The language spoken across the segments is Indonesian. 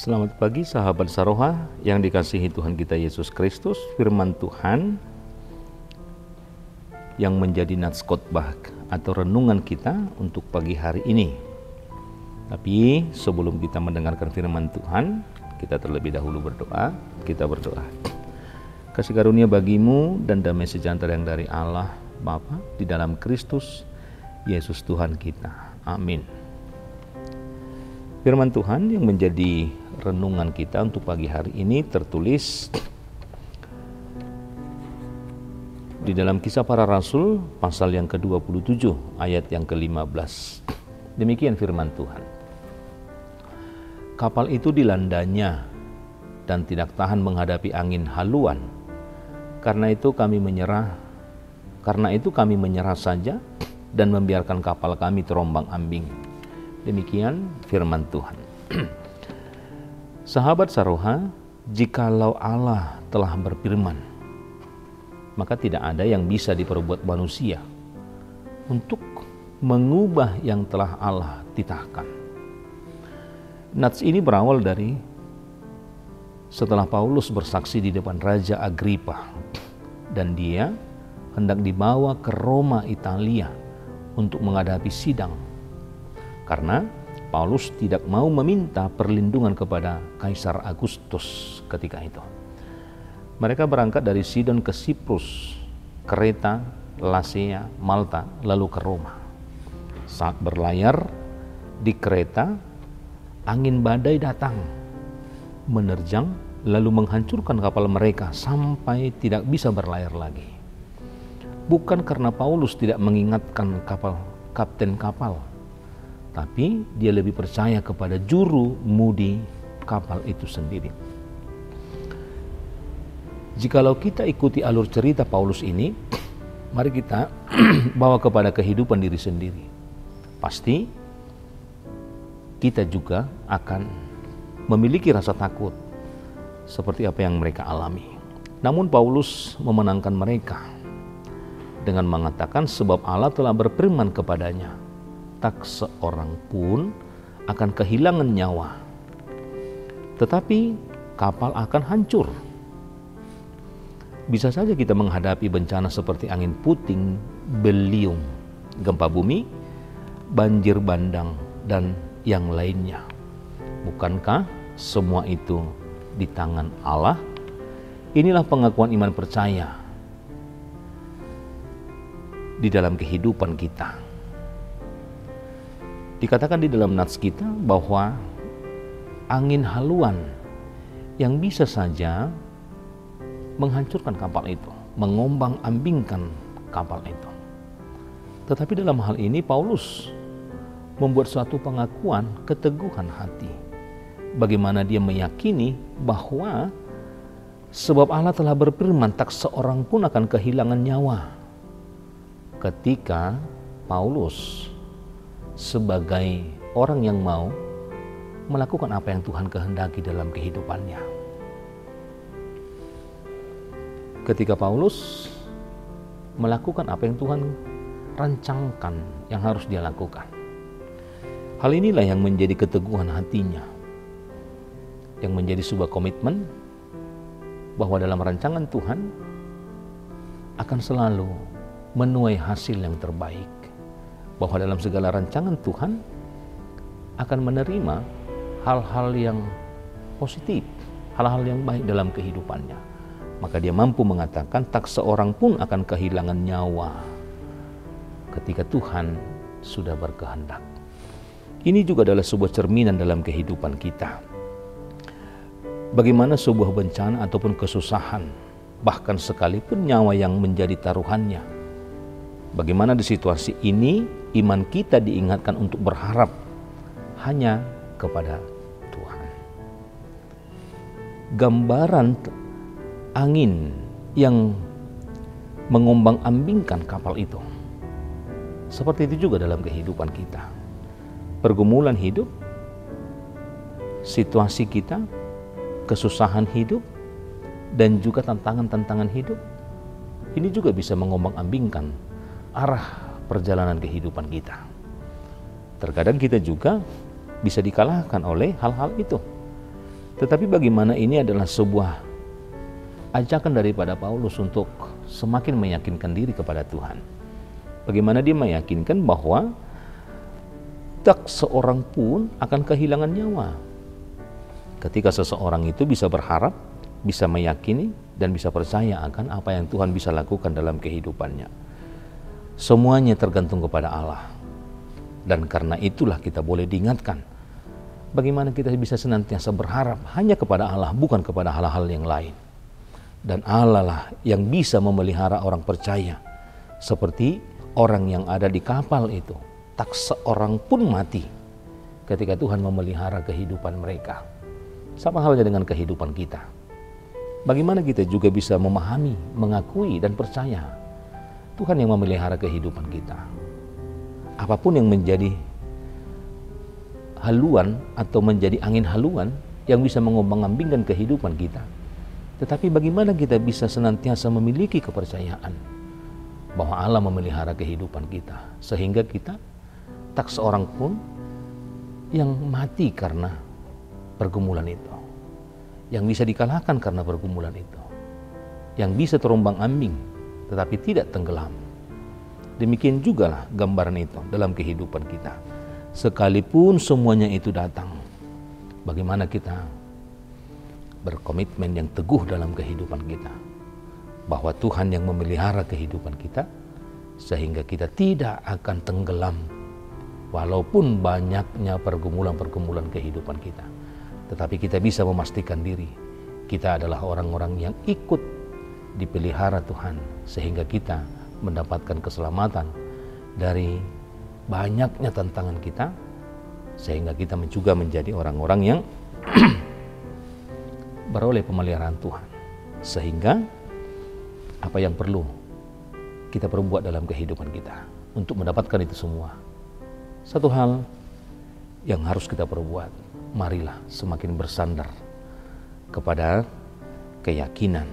Selamat pagi sahabat Saroha yang dikasihi Tuhan kita Yesus Kristus. Firman Tuhan yang menjadi nats khotbah atau renungan kita untuk pagi hari ini. Tapi sebelum kita mendengarkan firman Tuhan, kita terlebih dahulu berdoa. Kita berdoa. Kasih karunia bagimu dan damai sejahtera yang dari Allah Bapa di dalam Kristus Yesus Tuhan kita. Amin. Firman Tuhan yang menjadi renungan kita untuk pagi hari ini tertulis di dalam Kisah Para Rasul pasal yang ke-27 ayat yang ke-15. Demikian firman Tuhan. Kapal itu dilandanya dan tidak tahan menghadapi angin haluan. Karena itu kami menyerah saja dan membiarkan kapal kami terombang-ambing. Demikian firman Tuhan. Sahabat Saroha, jikalau Allah telah berfirman, maka tidak ada yang bisa diperbuat manusia untuk mengubah yang telah Allah titahkan. Nats ini berawal dari setelah Paulus bersaksi di depan Raja Agripa dan dia hendak dibawa ke Roma, Italia untuk menghadapi sidang. Karena Paulus tidak mau meminta perlindungan kepada Kaisar Agustus ketika itu. Mereka berangkat dari Sidon ke Siprus, Kreta, Lasea, Malta, lalu ke Roma. Saat berlayar di Kreta, angin badai datang, menerjang lalu menghancurkan kapal mereka sampai tidak bisa berlayar lagi. Bukan karena Paulus tidak mengingatkan kapten kapal, tapi dia lebih percaya kepada juru mudi kapal itu sendiri. Jikalau kita ikuti alur cerita Paulus ini, mari kita bawa kepada kehidupan diri sendiri. Pasti kita juga akan memiliki rasa takut seperti apa yang mereka alami. Namun Paulus memenangkan mereka dengan mengatakan sebab Allah telah berfirman kepadanya, tak seorang pun akan kehilangan nyawa, tetapi kapal akan hancur. Bisa saja kita menghadapi bencana seperti angin puting beliung, gempa bumi, banjir bandang, dan yang lainnya. Bukankah semua itu di tangan Allah? Inilah pengakuan iman percaya di dalam kehidupan kita. Dikatakan di dalam nats kita bahwa angin haluan yang bisa saja menghancurkan kapal itu, mengombang-ambingkan kapal itu. Tetapi dalam hal ini Paulus membuat suatu pengakuan keteguhan hati. Bagaimana dia meyakini bahwa sebab Allah telah berfirman tak seorang pun akan kehilangan nyawa. Ketika Paulus sebagai orang yang mau melakukan apa yang Tuhan kehendaki dalam kehidupannya. Ketika Paulus melakukan apa yang Tuhan rancangkan yang harus dia lakukan. Hal inilah yang menjadi keteguhan hatinya, yang menjadi sebuah komitmen bahwa dalam rancangan Tuhan akan selalu menuai hasil yang terbaik. Bahwa dalam segala rancangan Tuhan akan menerima hal-hal yang positif, hal-hal yang baik dalam kehidupannya. Maka dia mampu mengatakan tak seorang pun akan kehilangan nyawa ketika Tuhan sudah berkehendak. Ini juga adalah sebuah cerminan dalam kehidupan kita. Bagaimana sebuah bencana ataupun kesusahan, bahkan sekalipun nyawa yang menjadi taruhannya, Bagaimana di situasi ini iman kita diingatkan untuk berharap hanya kepada Tuhan. Gambaran angin yang mengombang-ambingkan kapal itu. Seperti itu juga dalam kehidupan kita. Pergumulan hidup, situasi kita, kesusahan hidup, dan juga tantangan-tantangan hidup, ini juga bisa mengombang-ambingkan arah perjalanan kehidupan kita. Terkadang kita juga bisa dikalahkan oleh hal-hal itu. Tetapi bagaimana ini adalah sebuah ajakan daripada Paulus untuk semakin meyakinkan diri kepada Tuhan. Bagaimana dia meyakinkan bahwa tak seorang pun akan kehilangan nyawa. Ketika seseorang itu bisa berharap, bisa meyakini, dan bisa percaya akan apa yang Tuhan bisa lakukan dalam kehidupannya. Semuanya tergantung kepada Allah. Dan karena itulah kita boleh diingatkan bagaimana kita bisa senantiasa berharap hanya kepada Allah, bukan kepada hal-hal yang lain. Dan Allah lah yang bisa memelihara orang percaya. Seperti orang yang ada di kapal itu, tak seorang pun mati ketika Tuhan memelihara kehidupan mereka. Sama halnya dengan kehidupan kita. Bagaimana kita juga bisa memahami, mengakui, dan percaya Tuhan yang memelihara kehidupan kita. Apapun yang menjadi haluan atau menjadi angin haluan yang bisa mengombang-ambingkan kehidupan kita. Tetapi bagaimana kita bisa senantiasa memiliki kepercayaan bahwa Allah memelihara kehidupan kita, sehingga kita tak seorang pun yang mati karena pergumulan itu, yang bisa dikalahkan karena pergumulan itu, yang bisa terombang-ambing tetapi tidak tenggelam. Demikian juga lah gambaran itu dalam kehidupan kita. Sekalipun semuanya itu datang, bagaimana kita berkomitmen yang teguh dalam kehidupan kita, bahwa Tuhan yang memelihara kehidupan kita, sehingga kita tidak akan tenggelam walaupun banyaknya pergumulan-pergumulan kehidupan kita. Tetapi kita bisa memastikan diri kita adalah orang-orang yang ikut dipelihara Tuhan, sehingga kita mendapatkan keselamatan dari banyaknya tantangan kita, sehingga kita juga menjadi orang-orang yang beroleh pemeliharaan Tuhan. Sehingga apa yang perlu kita perbuat dalam kehidupan kita untuk mendapatkan itu semua, satu hal yang harus kita perbuat, marilah semakin bersandar kepada keyakinan,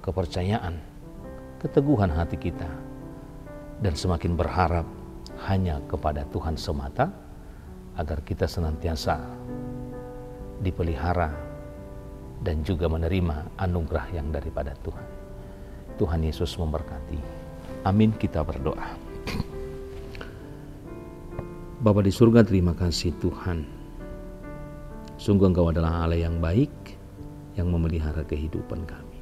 kepercayaan, keteguhan hati kita, dan semakin berharap hanya kepada Tuhan semata, agar kita senantiasa dipelihara dan juga menerima anugerah yang daripada Tuhan. Tuhan Yesus memberkati. Amin. Kita berdoa. Bapa di surga, terima kasih Tuhan. Sungguh Engkau adalah Allah yang baik, yang memelihara kehidupan kami.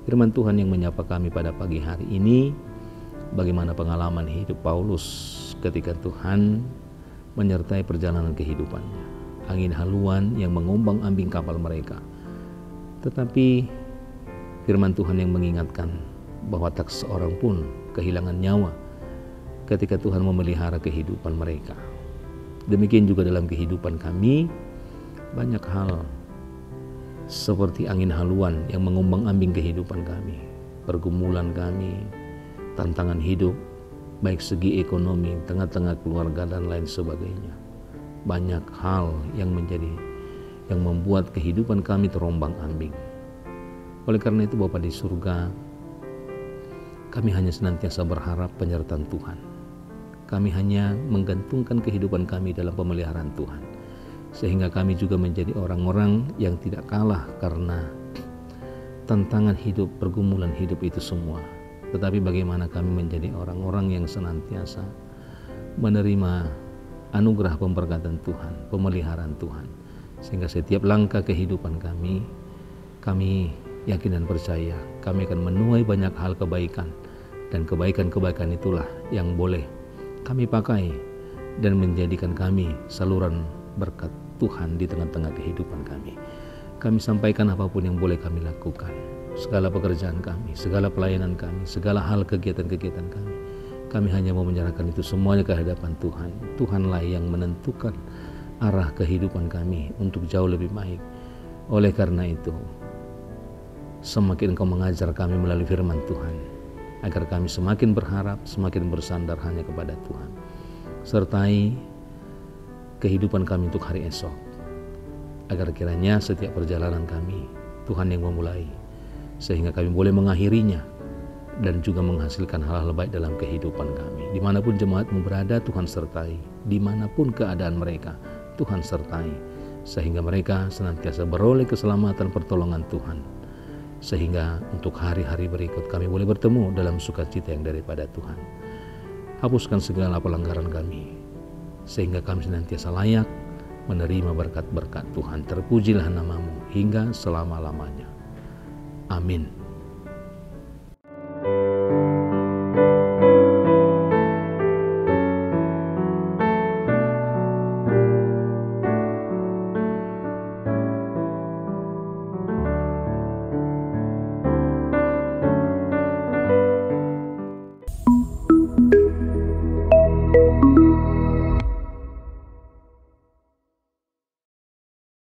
Firman Tuhan yang menyapa kami pada pagi hari ini, bagaimana pengalaman hidup Paulus ketika Tuhan menyertai perjalanan kehidupannya. Angin haluan yang mengombang-ambing kapal mereka. Tetapi firman Tuhan yang mengingatkan bahwa tak seorang pun kehilangan nyawa ketika Tuhan memelihara kehidupan mereka. Demikian juga dalam kehidupan kami, banyak hal seperti angin haluan yang mengombang-ambing kehidupan kami, pergumulan kami, tantangan hidup, baik segi ekonomi, tengah-tengah keluarga, dan lain sebagainya. Banyak hal yang membuat kehidupan kami terombang-ambing. Oleh karena itu Bapa di surga, kami hanya senantiasa berharap penyertaan Tuhan. Kami hanya menggantungkan kehidupan kami dalam pemeliharaan Tuhan, sehingga kami juga menjadi orang-orang yang tidak kalah karena tantangan hidup, pergumulan hidup itu semua. Tetapi bagaimana kami menjadi orang-orang yang senantiasa menerima anugerah pemberkatan Tuhan, pemeliharaan Tuhan, sehingga setiap langkah kehidupan kami yakin dan percaya kami akan menuai banyak hal kebaikan, dan kebaikan-kebaikan itulah yang boleh kami pakai dan menjadikan kami saluran berkat Tuhan di tengah-tengah kehidupan kami. Kami sampaikan apapun yang boleh kami lakukan, segala pekerjaan kami, segala pelayanan kami, segala hal kegiatan-kegiatan kami Kami hanya mau menyerahkan itu semuanya ke hadapan Tuhan. Tuhanlah yang menentukan arah kehidupan kami untuk jauh lebih baik. Oleh karena itu, semakin Engkau mengajar kami melalui firman Tuhan, agar kami semakin berharap, semakin bersandar hanya kepada Tuhan. Sertai kehidupan kami untuk hari esok, agar kiranya setiap perjalanan kami, Tuhan yang memulai, sehingga kami boleh mengakhirinya dan juga menghasilkan hal-hal baik dalam kehidupan kami. Dimanapun jemaatmu berada, Tuhan sertai. Dimanapun keadaan mereka, Tuhan sertai, sehingga mereka senantiasa beroleh keselamatan pertolongan Tuhan, sehingga untuk hari-hari berikut kami boleh bertemu dalam sukacita yang daripada Tuhan. Hapuskan segala pelanggaran kami, sehingga kami senantiasa layak menerima berkat-berkat Tuhan. Terpujilah namamu hingga selama-lamanya. Amin.